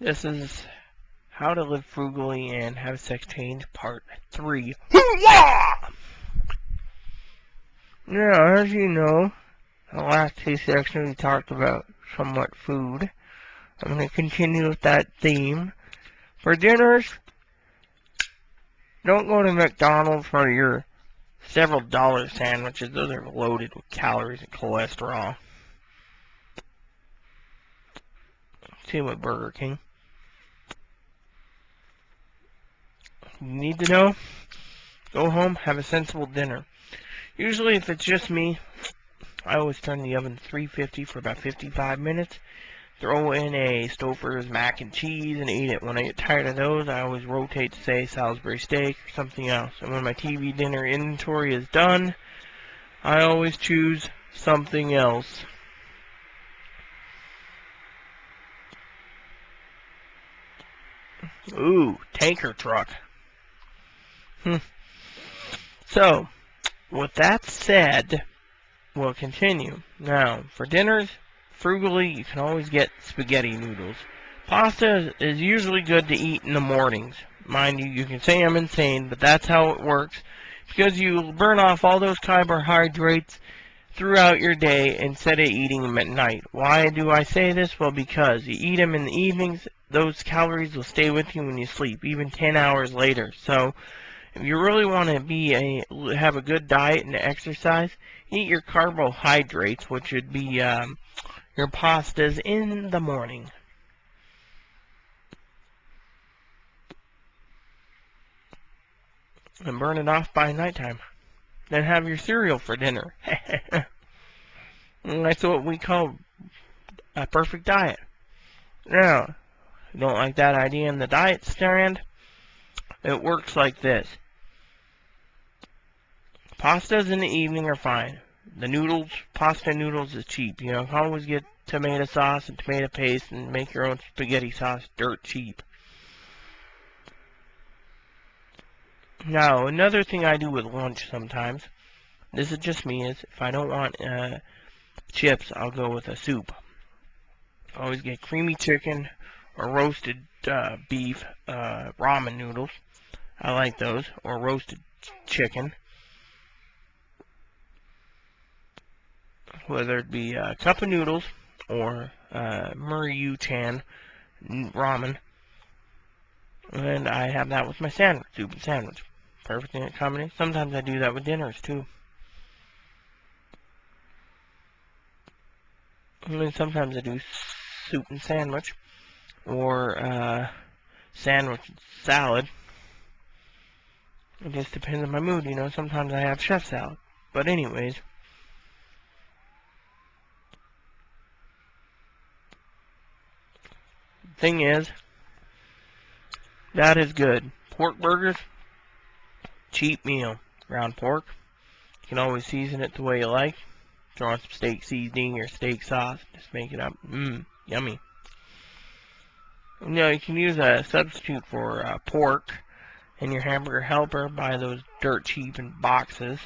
This is How to Live Frugally and Have Sex Change Part 3. Now, as you know, in the last two sections we talked about somewhat food. I'm going to continue with that theme. For dinners, don't go to McDonald's for your several dollar sandwiches. Those are loaded with calories and cholesterol. Same with Burger King. You need to know, go home, have a sensible dinner. Usually if it's just me, I always turn the oven to 350 for about 55 minutes. Throw in a Stouffer's mac and cheese and eat it. When I get tired of those, I always rotate to, say, Salisbury steak or something else. And when my TV dinner inventory is done, I always choose something else. Ooh, tanker truck. So, with that said, we'll continue. Now, for dinners, frugally, you can always get spaghetti noodles. Pasta is usually good to eat in the mornings. Mind you, you can say I'm insane, but that's how it works. Because you burn off all those carbohydrates throughout your day instead of eating them at night. Why do I say this? Well, because you eat them in the evenings, those calories will stay with you when you sleep, even 10 hours later. So, if you really want to have a good diet and exercise, eat your carbohydrates, which would be your pastas, in the morning. And burn it off by nighttime. Then have your cereal for dinner. And that's what we call a perfect diet. Now, if you don't like that idea in the diet strand, it works like this. Pastas in the evening are fine. The noodles, pasta noodles is cheap. You know, you can always get tomato sauce and tomato paste and make your own spaghetti sauce dirt cheap. Now, another thing I do with lunch sometimes, this is just me, is if I don't want chips, I'll go with a soup. I always get creamy chicken or roasted beef, ramen noodles. I like those, or roasted chicken. Whether it be a cup of noodles or Murray-chan ramen. And I have that with my sandwich, soup and sandwich. Perfect in combination. Sometimes I do that with dinners too. And then sometimes I do soup and sandwich, or sandwich and salad. It just depends on my mood, you know. Sometimes I have chef salad. But anyways, thing is, that is good. Pork burgers, cheap meal. Ground pork, you can always season it the way you like. Throw on some steak seasoning or steak sauce, just make it up. Yummy. You know, you can use a substitute for pork in your hamburger helper. Buy those dirt cheap in boxes.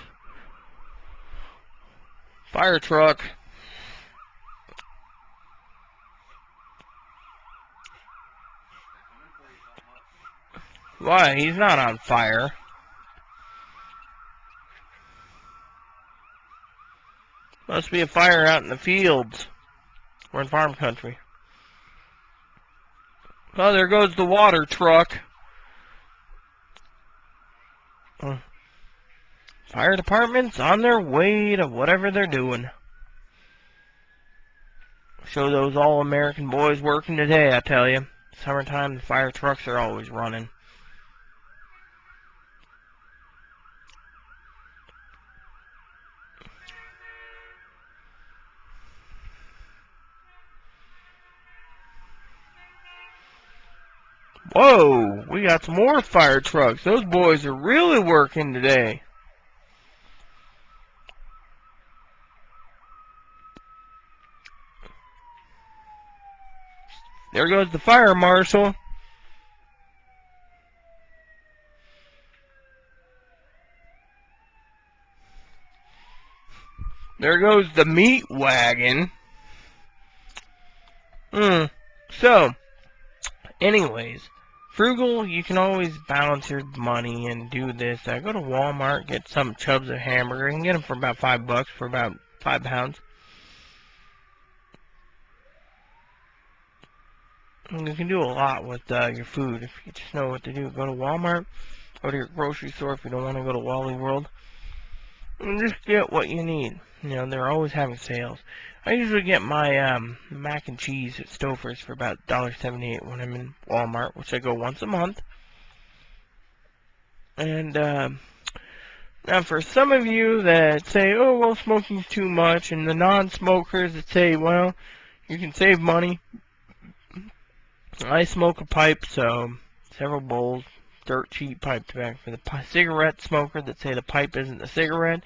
Fire truck. Why? He's not on fire. Must be a fire out in the fields. We're in farm country. Oh, there goes the water truck. Fire department's on their way to whatever they're doing. Show those all-American boys working today, I tell you. Summertime, the fire trucks are always running. Whoa, we got some more fire trucks. Those boys are really working today. There goes the fire marshal. There goes the meat wagon. So, Anyways, frugal, you can always balance your money and do this. I go to Walmart, get some Chubs of hamburger. You can get them for about $5 for about 5 pounds. And you can do a lot with your food if you just know what to do. Go to Walmart, go to your grocery store if you don't want to go to Wally World, and just get what you need. You know, they're always having sales. I usually get my mac and cheese at Stouffer's for about $1.78 when I'm in Walmart, which I go once a month. And now for some of you that say, oh, well, smoking's too much, and the non-smokers that say, well, you can save money. I smoke a pipe, so several bowls, dirt cheap pipe tobacco. For the cigarette smoker that say the pipe isn't a cigarette,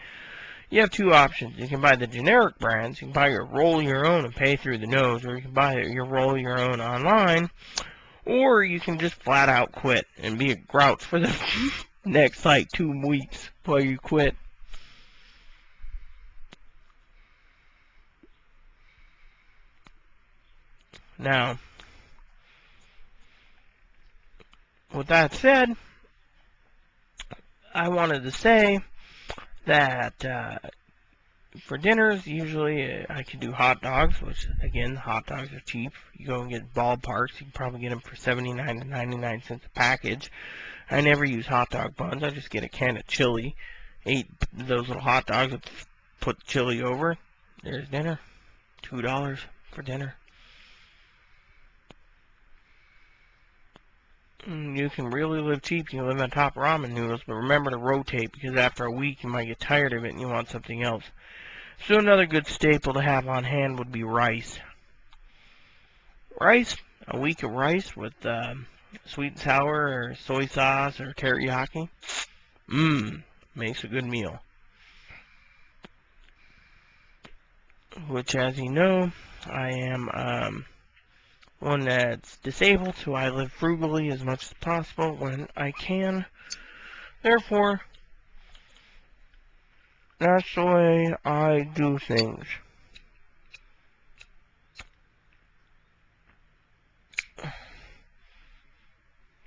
you have two options. You can buy the generic brands. You can buy your roll your own and pay through the nose, or you can buy your roll your own online, or you can just flat out quit and be a grouch for the next like 2 weeks while you quit. Now, with that said, I wanted to say that for dinners, usually I can do hot dogs, which, again, hot dogs are cheap. You go and get ballparks, you can probably get them for 79 to 99 cents a package. I never use hot dog buns. I just get a can of chili, 8 of those little hot dogs, put chili over. There's dinner. $2 for dinner. You can really live cheap. You can live on top of ramen noodles, but remember to rotate, because after a week you might get tired of it and you want something else. So another good staple to have on hand would be rice. Rice, a week of rice with sweet and sour or soy sauce or teriyaki. Makes a good meal. Which, as you know, I am one that's disabled, so I live frugally as much as possible when I can. Therefore, that's the way I do things.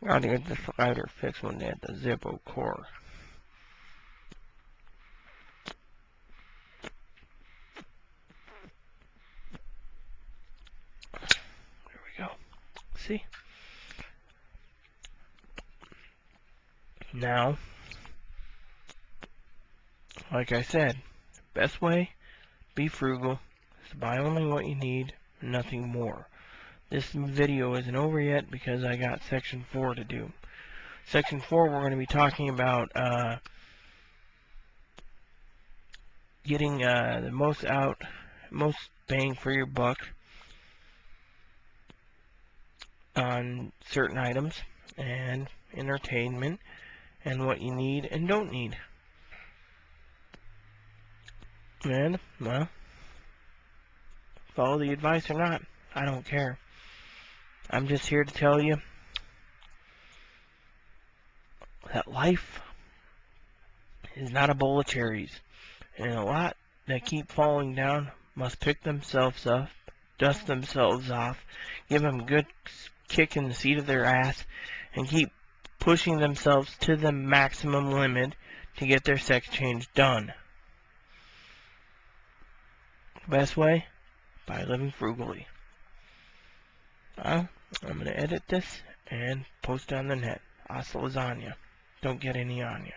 Gotta get this lighter fixed when they had the Zippo core. There we go. See? Now, like I said, best way, be frugal, is to buy only what you need, nothing more. This video isn't over yet because I got section 4 to do. Section 4, we're going to be talking about getting the most bang for your buck on certain items and entertainment and what you need and don't need. And, well, follow the advice or not, I don't care. I'm just here to tell you that life is not a bowl of cherries, and a lot that keep falling down must pick themselves up, dust themselves off, give them a good kick in the seat of their ass, and keep pushing themselves to the maximum limit to get their sex change done. Best way? By living frugally. Well, I'm going to edit this and post it on the net. Hasta lasagna. Don't get any on you.